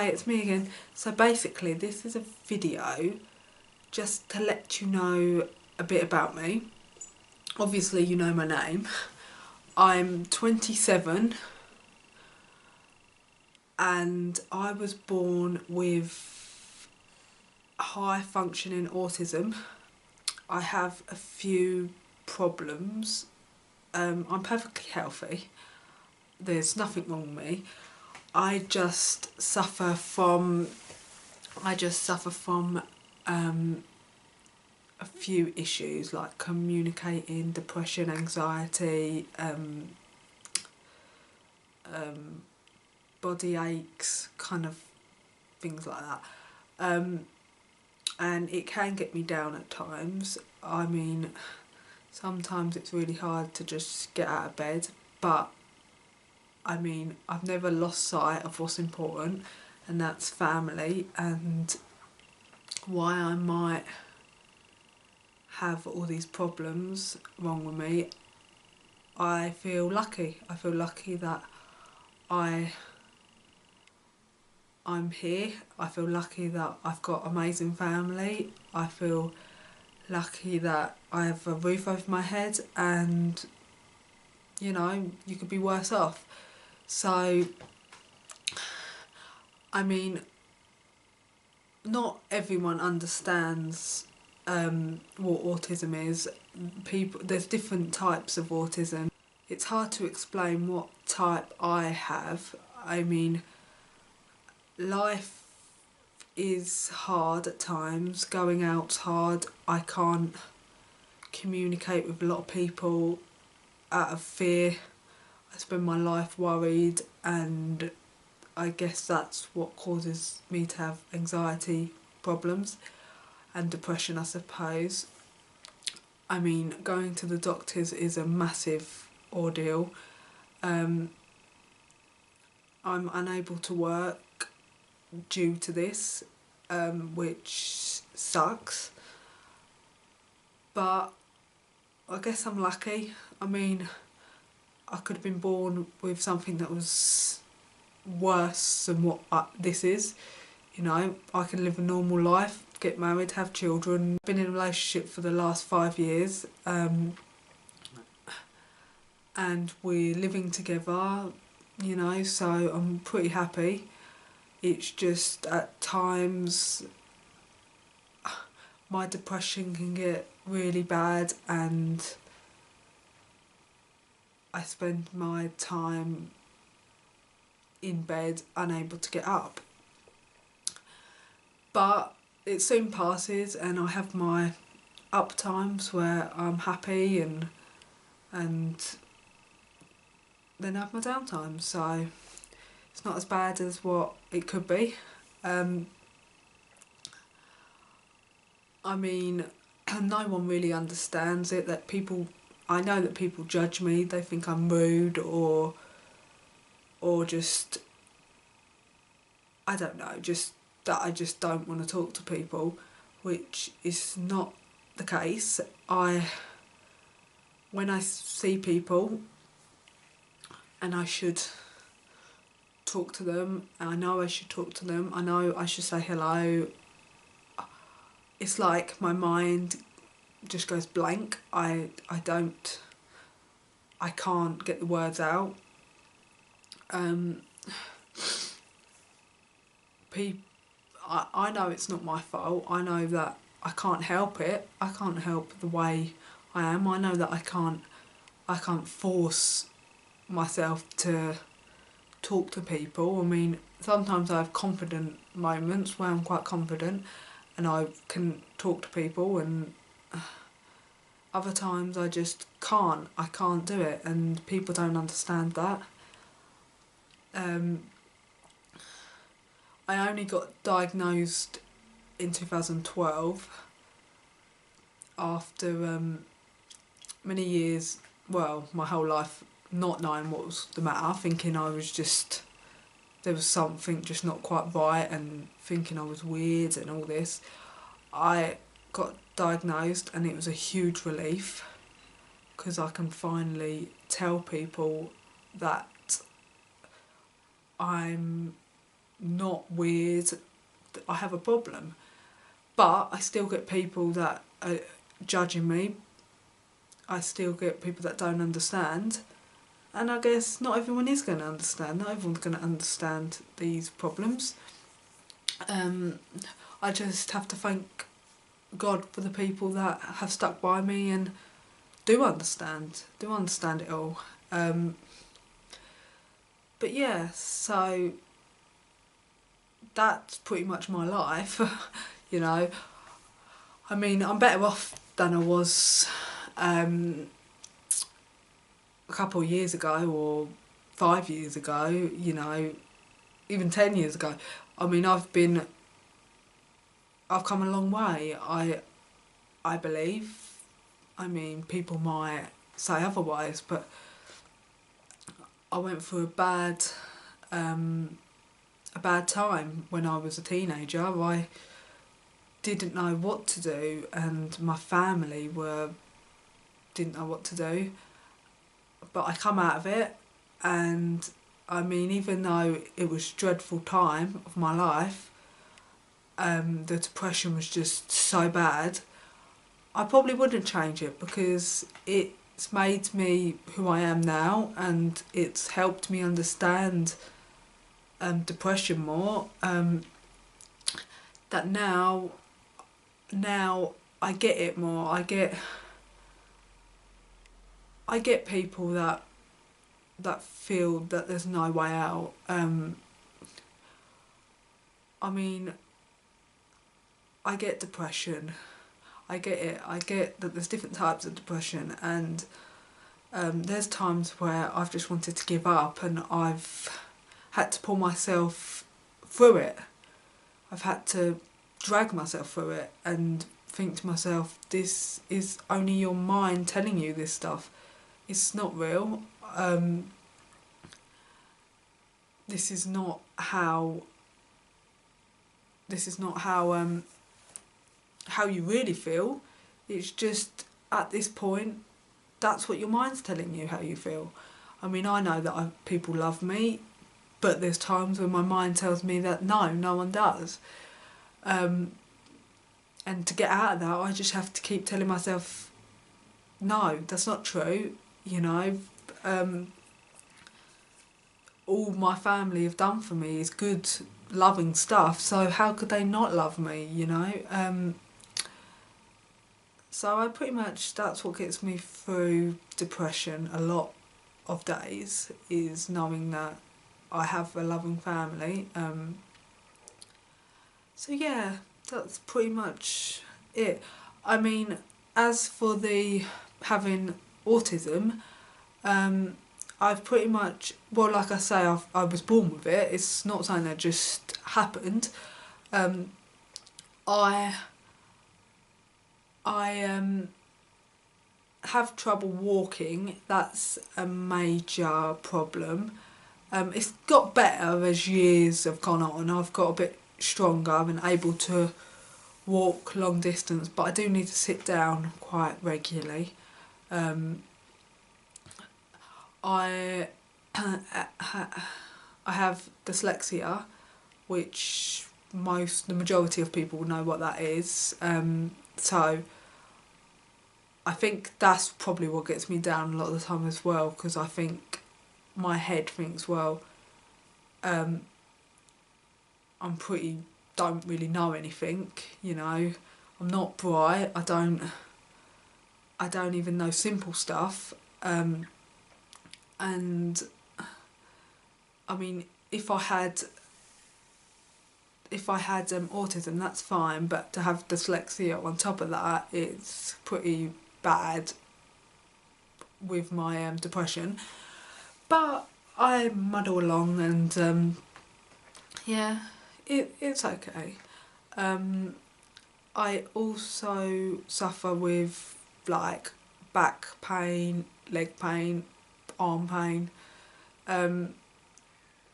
Hi, it's me again. So basically this is a video just to let you know a bit about me. Obviously you know my name. I'm 27 and I was born with high functioning autism. I have a few problems. I'm perfectly healthy. There's nothing wrong with me. I just suffer from a few issues like communicating, depression, anxiety, body aches, kind of things like that. And it can get me down at times. I mean, sometimes it's really hard to just get out of bed, but I mean, I've never lost sight of what's important, and that's family. And why I might have all these problems wrong with me, I feel lucky. I feel lucky that I'm here. I feel lucky that I've got amazing family. I feel lucky that I have a roof over my head, and you know, you could be worse off. So I mean, not everyone understands what autism is. There's different types of autism. It's hard to explain what type I have. I mean, life is hard at times, going out's hard. I can't communicate with a lot of people out of fear. I spend my life worried, and I guess that's what causes me to have anxiety problems and depression, I suppose. I mean, going to the doctors is a massive ordeal. I'm unable to work due to this, which sucks. But I guess I'm lucky. I mean, I could have been born with something that was worse than what this is. You know, I can live a normal life, get married, have children. Been in a relationship for the last 5 years, and we're living together, you know, so I'm pretty happy. It's just at times my depression can get really bad, and I spend my time in bed unable to get up. But it soon passes, and I have my up times where I'm happy, and then I have my down times, so it's not as bad as what it could be. I mean, no one really understands it. I know that people judge me. They think I'm rude or just, I don't know, just that I just don't want to talk to people, which is not the case. When I see people and I should talk to them, and I know I should talk to them, I know I should say hello, it's like my mind just goes blank. I can't get the words out. I know it's not my fault. I know that I can't help it. I can't help the way I am. I know that I can't force myself to talk to people. I mean, sometimes I have confident moments where I'm quite confident and I can talk to people, and other times I just can't. I can't do it, and people don't understand that. I only got diagnosed in 2012 after many years, well, my whole life, not knowing what was the matter, thinking there was something just not quite right, and thinking I was weird and all this. I got diagnosed, and it was a huge relief because I can finally tell people that I'm not weird. I have a problem. But I still get people that are judging me. I still get people that don't understand. And I guess not everyone is going to understand. Not everyone's going to understand these problems. I just have to thank God for the people that have stuck by me and do understand it all. But yeah, so that's pretty much my life. You know, I mean, I'm better off than I was a couple of years ago or 5 years ago, you know, even 10 years ago. I mean, I've come a long way, I believe. I mean, people might say otherwise, but I went through a bad time when I was a teenager. I didn't know what to do, and my family didn't know what to do. But I come out of it, and I mean, even though it was a dreadful time of my life, the depression was just so bad, I probably wouldn't change it because it's made me who I am now, and it's helped me understand depression more. That now I get it more. I get people that feel that there's no way out. I mean, I get depression. I get it. I get that there's different types of depression, and there's times where I've just wanted to give up, and I've had to pull myself through it. I've had to drag myself through it and think to myself, this is only your mind telling you this stuff. It's not real. This is not how how you really feel. It's just at this point, that's what your mind's telling you how you feel. I mean, I know that people love me, but there's times when my mind tells me that no one does. And to get out of that, I just have to keep telling myself, no, that's not true. You know, all my family have done for me is good, loving stuff. So how could they not love me? You know. So I pretty much, that's what gets me through depression a lot of days, is knowing that I have a loving family. So yeah, that's pretty much it. I mean, as for the having autism, I've pretty much, well, like I say, I was born with it. It's not something that just happened. I have trouble walking. That's a major problem. It's got better as years have gone on. I've got a bit stronger and able to walk long distance, but I do need to sit down quite regularly. I I have dyslexia, which the majority of people know what that is. So I think that's probably what gets me down a lot of the time as well, because I think my head thinks, well, I'm don't really know anything, you know. I'm not bright. I don't even know simple stuff. And I mean, if I had autism, that's fine, but to have dyslexia on top of that, it's pretty bad with my depression. But I muddle along, and yeah, it's okay. I also suffer with like back pain, leg pain, arm pain.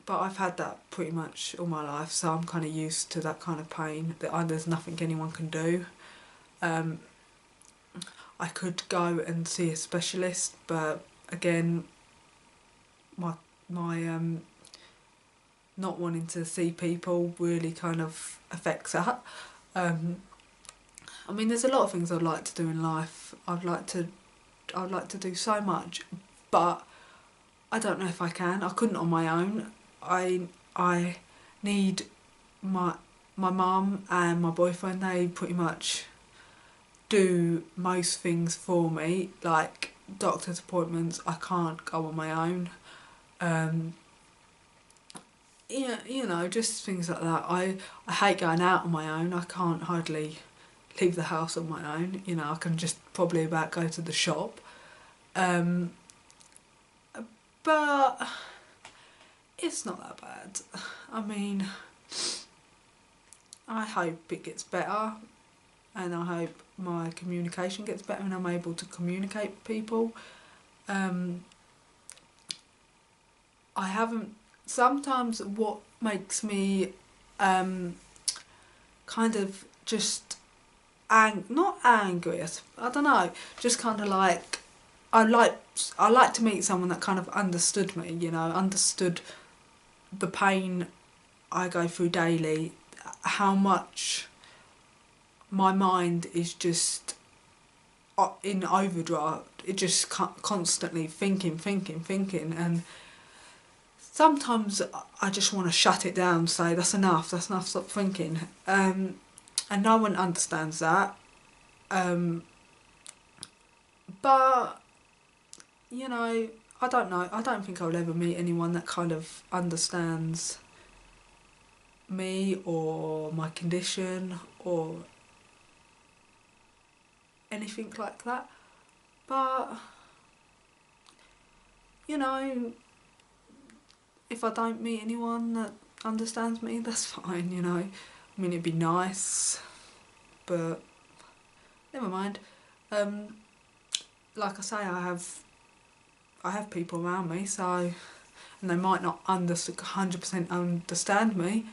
But I've had that pretty much all my life, so I'm kind of used to that kind of pain. There's nothing anyone can do. I could go and see a specialist, but again, my not wanting to see people really kind of affects that. I mean, there's a lot of things I'd like to do in life. I'd like to do so much, but I don't know if I can. I couldn't on my own. I need my mum and my boyfriend. They pretty much do most things for me, like doctor's appointments. I can't go on my own. Yeah, you know, just things like that. I hate going out on my own. I can't hardly leave the house on my own. You know, I can just probably about go to the shop. But it's not that bad. I mean, I hope it gets better, and I hope my communication gets better and I'm able to communicate with people. I haven't... Sometimes what makes me kind of just not angry, I don't know, just kind of like I like to meet someone that kind of understood me, you know, understood the pain I go through daily, how much my mind is just in overdrive. It just constantly thinking, and sometimes I just want to shut it down, say that's enough, stop thinking. And no one understands that. But, you know, I don't know. I don't think I'll ever meet anyone that kind of understands me or my condition or anything like that. But, you know, if I don't meet anyone that understands me, that's fine, you know. I mean, it'd be nice, but never mind. Like I say, I have people around me, so, and they might not 100% understand me,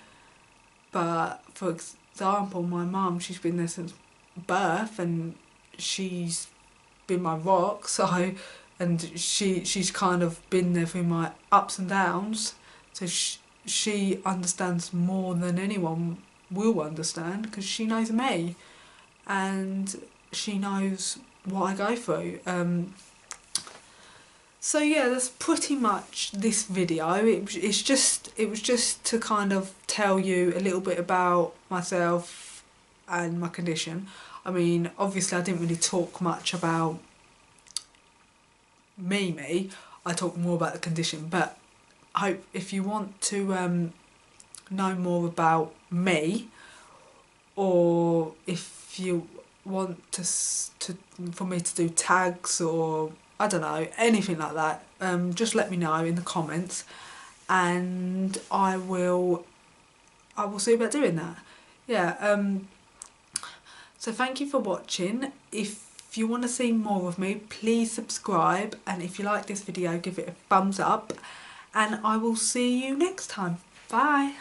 but for example, my mum, she's been there since birth, and she's been my rock, so, and she's kind of been there through my ups and downs, so she understands more than anyone will understand, because she knows me, and she knows what I go through. So yeah, that's pretty much this video. It was just to kind of tell you a little bit about myself and my condition. I mean, obviously I didn't really talk much about me. I talked more about the condition, but I hope if you want to know more about me, or if you want for me to do tags or I don't know, anything like that, just let me know in the comments, and I will see about doing that. Yeah. So thank you for watching. If you want to see more of me, please subscribe, and if you like this video, give it a thumbs up, and I will see you next time. Bye.